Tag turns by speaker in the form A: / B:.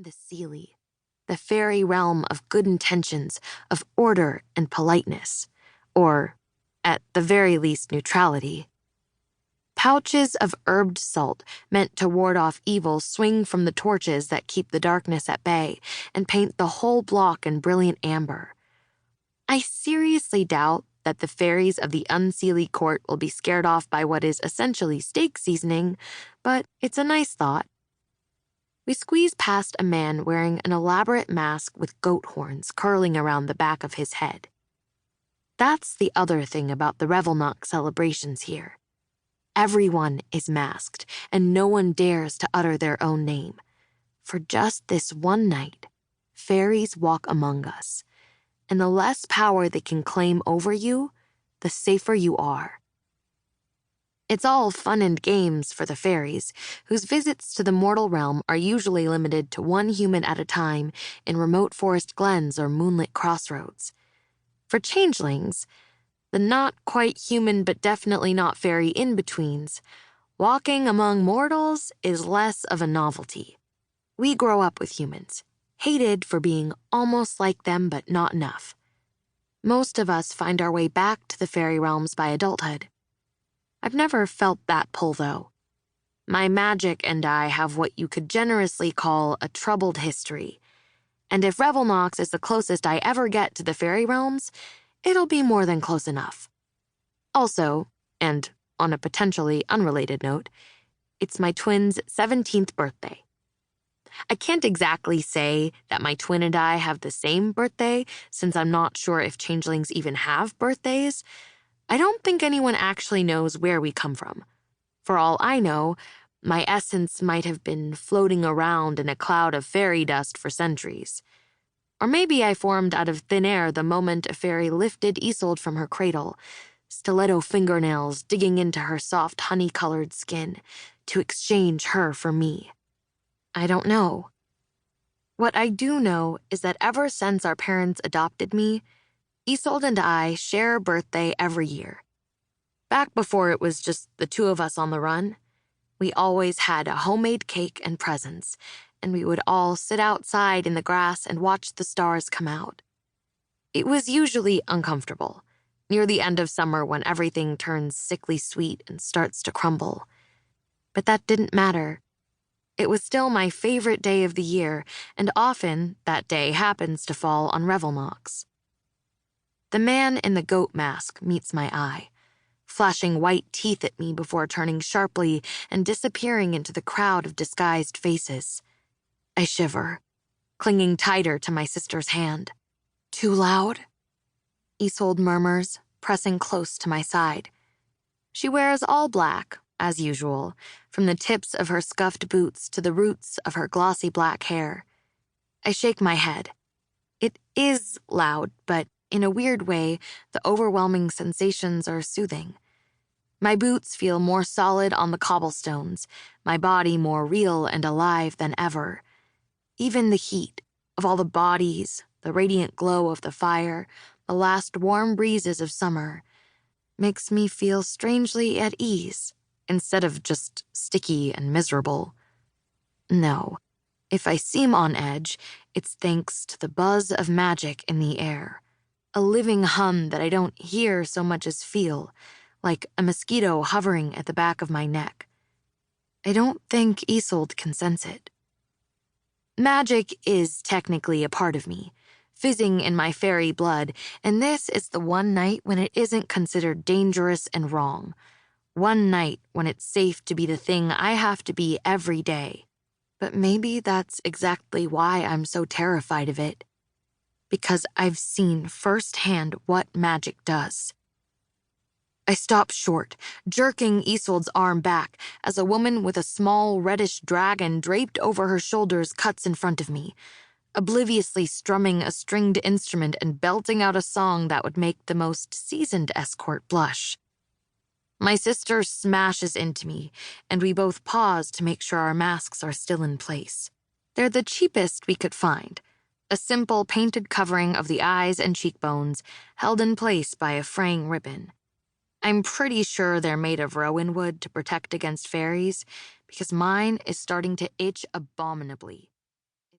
A: the Seelie, the fairy realm of good intentions, of order and politeness, or, at the very least, neutrality. Pouches of herbed salt meant to ward off evil swing from the torches that keep the darkness at bay and paint the whole block in brilliant amber. I seriously doubt that the fairies of the Unseelie court will be scared off by what is essentially steak seasoning, but it's a nice thought. We squeeze past a man wearing an elaborate mask with goat horns curling around the back of his head. That's the other thing about the Revelnock celebrations here. Everyone is masked, and no one dares to utter their own name. For just this one night, fairies walk among us, and the less power they can claim over you, the safer you are. It's all fun and games for the fairies, whose visits to the mortal realm are usually limited to one human at a time in remote forest glens or moonlit crossroads. For changelings, the not-quite-human but definitely not fairy in-betweens, walking among mortals is less of a novelty. We grow up with humans, hated for being almost like them but not enough. Most of us find our way back to the fairy realms by adulthood. I've never felt that pull, though. My magic and I have what you could generously call a troubled history, and if Revelnox is the closest I ever get to the fairy realms, it'll be more than close enough. Also, and on a potentially unrelated note, it's my twin's 17th birthday. I can't exactly say that my twin and I have the same birthday, since I'm not sure if changelings even have birthdays. I don't think anyone actually knows where we come from. For all I know, my essence might have been floating around in a cloud of fairy dust for centuries. Or maybe I formed out of thin air the moment a fairy lifted Isolde from her cradle, stiletto fingernails digging into her soft honey-colored skin to exchange her for me. I don't know. What I do know is that ever since our parents adopted me, Isolde and I share a birthday every year. Back before it was just the two of us on the run, we always had a homemade cake and presents, and we would all sit outside in the grass and watch the stars come out. It was usually uncomfortable, near the end of summer when everything turns sickly sweet and starts to crumble. But that didn't matter. It was still my favorite day of the year, and often that day happens to fall on Revelnox. The man in the goat mask meets my eye, flashing white teeth at me before turning sharply and disappearing into the crowd of disguised faces. I shiver, clinging tighter to my sister's hand. "Too loud?" Isolde murmurs, pressing close to my side. She wears all black, as usual, from the tips of her scuffed boots to the roots of her glossy black hair. I shake my head. It is loud, but in a weird way, the overwhelming sensations are soothing. My boots feel more solid on the cobblestones, my body more real and alive than ever. Even the heat of all the bodies, the radiant glow of the fire, the last warm breezes of summer, makes me feel strangely at ease, instead of just sticky and miserable. No, if I seem on edge, it's thanks to the buzz of magic in the air, a living hum that I don't hear so much as feel, like a mosquito hovering at the back of my neck. I don't think Isolde can sense it. Magic is technically a part of me, fizzing in my fairy blood, and this is the one night when it isn't considered dangerous and wrong. One night when it's safe to be the thing I have to be every day. But maybe that's exactly why I'm so terrified of it. Because I've seen firsthand what magic does. I stop short, jerking Isolde's arm back as a woman with a small reddish dragon draped over her shoulders cuts in front of me, obliviously strumming a stringed instrument and belting out a song that would make the most seasoned escort blush. My sister smashes into me, and we both pause to make sure our masks are still in place. They're the cheapest we could find, a simple painted covering of the eyes and cheekbones, held in place by a fraying ribbon. I'm pretty sure they're made of rowan wood to protect against fairies, because mine is starting to itch abominably.